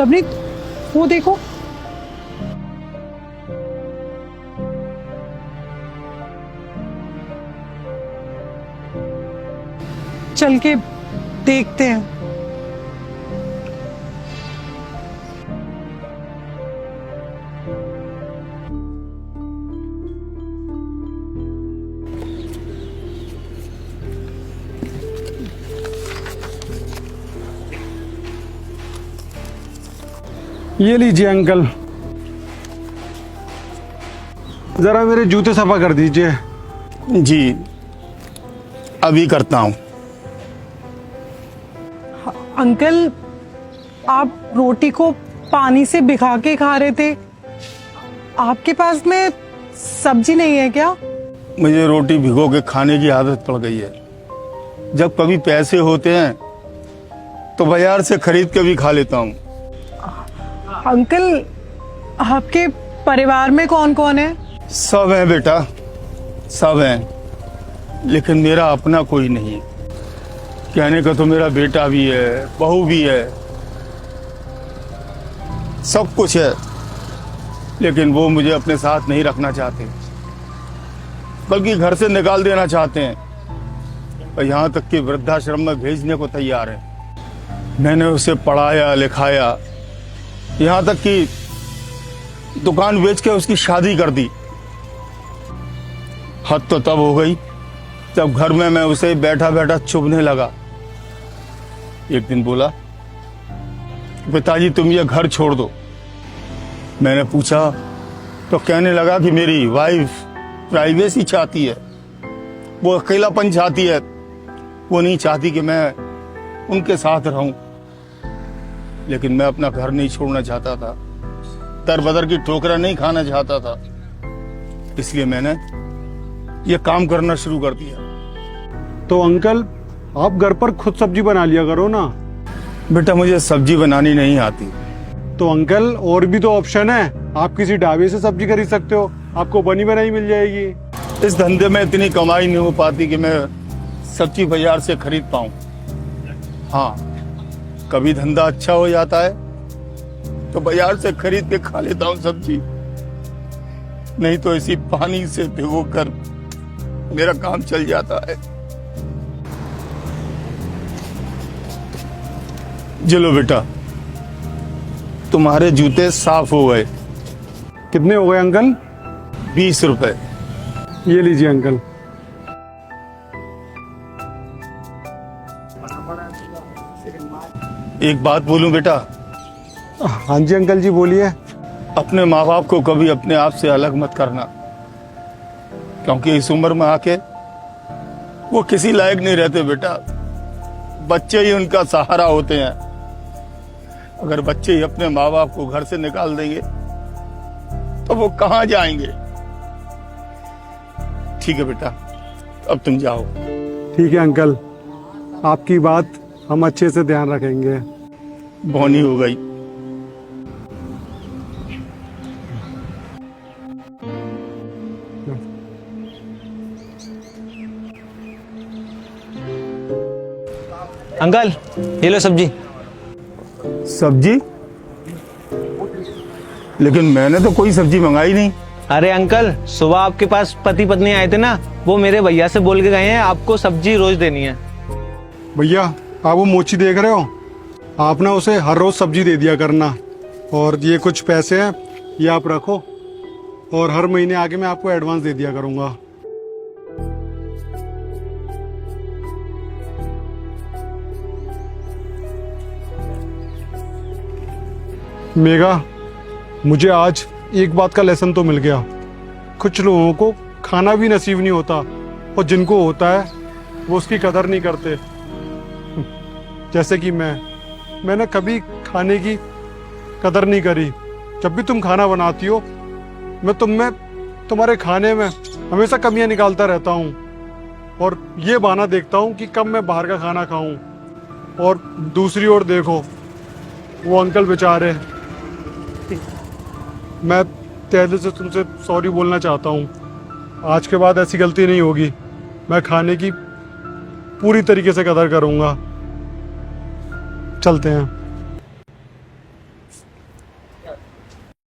नवनीत, वो देखो। चल के देखते हैं। ये लीजिए अंकल, जरा मेरे जूते सफा कर दीजिए। जी अभी करता हूँ। अंकल, आप रोटी को पानी से भिगा के खा रहे थे, आपके पास में सब्जी नहीं है क्या? मुझे रोटी भिगो के खाने की आदत पड़ गई है। जब कभी पैसे होते हैं तो बाजार से खरीद के भी खा लेता हूँ। अंकल, आपके परिवार में कौन कौन है? सब है बेटा, सब हैं, लेकिन मेरा अपना कोई नहीं है। कहने का तो मेरा बेटा भी है, बहू भी है, सब कुछ है, लेकिन वो मुझे अपने साथ नहीं रखना चाहते, बल्कि घर से निकाल देना चाहते हैं और यहाँ तक कि वृद्धाश्रम में भेजने को तैयार है। मैंने उसे पढ़ाया लिखाया, यहाँ तक कि दुकान बेच के उसकी शादी कर दी। हद तो तब हो गई जब घर में मैं उसे बैठा बैठा चुभने लगा। एक दिन बोला, पिताजी तुम ये घर छोड़ दो। मैंने पूछा तो कहने लगा कि मेरी वाइफ प्राइवेसी चाहती है, वो अकेलापन चाहती है, वो नहीं चाहती कि मैं उनके साथ रहूं। लेकिन मैं अपना घर नहीं छोड़ना चाहता था, दर बदर की ठोकरें नहीं खाना चाहता था, इसलिए मैंने ये काम करना शुरू कर दिया। तो अंकल, आप घर पर खुद सब्जी बना लिया करो ना। बेटा मुझे सब्जी बनानी नहीं आती। तो अंकल, और भी तो ऑप्शन है, आप किसी ढाबे से सब्जी खरीद सकते हो, आपको बनी बनाई मिल जाएगी। इस धंधे में इतनी कमाई नहीं हो पाती कि मैं सब्जी बाजार से खरीद पाऊं। हाँ, कभी धंधा अच्छा हो जाता है तो बाजार से खरीद के खा लेता हूं सब्जी, नहीं तो इसी पानी से भिगोकर मेरा काम चल जाता है। चलो बेटा, तुम्हारे जूते साफ हो गए। कितने हो गए अंकल? 20 रुपए। ये लीजिए अंकल। एक बात बोलूं बेटा? हाँ जी अंकल जी, बोलिए। अपने माँ बाप को कभी अपने आप से अलग मत करना, क्योंकि इस उम्र में आके वो किसी लायक नहीं रहते बेटा। बच्चे ही उनका सहारा होते हैं। अगर बच्चे ही अपने माँ बाप को घर से निकाल देंगे तो वो कहाँ जाएंगे? ठीक है बेटा, अब तुम जाओ। ठीक है अंकल, आपकी बात हम अच्छे से ध्यान रखेंगे। बौनी हो गई। अंकल, ये लो सब्जी। सब्जी? लेकिन मैंने तो कोई सब्जी मंगाई नहीं। अरे अंकल, सुबह आपके पास पति पत्नी आए थे ना, वो मेरे भैया से बोल के गए हैं आपको सब्जी रोज देनी है। भैया, आप वो मोची देख रहे हो, आप ना उसे हर रोज सब्जी दे दिया करना। और ये कुछ पैसे हैं, ये आप रखो, और हर महीने आके मैं आपको एडवांस दे दिया करूंगा। मेघा, मुझे आज एक बात का लेसन तो मिल गया। कुछ लोगों को खाना भी नसीब नहीं होता, और जिनको होता है वो उसकी कदर नहीं करते। जैसे कि मैंने कभी खाने की कदर नहीं करी। जब भी तुम खाना बनाती हो, मैं तुम्हारे खाने में हमेशा कमियां निकालता रहता हूँ, और ये बहाना देखता हूँ कि कब मैं बाहर का खाना खाऊं। और दूसरी ओर देखो, वो अंकल बेचारे। मैं तहे दिल से तुमसे सॉरी बोलना चाहता हूँ। आज के बाद ऐसी गलती नहीं होगी। मैं खाने की पूरी तरीके से कदर करूँगा। चलते हैं।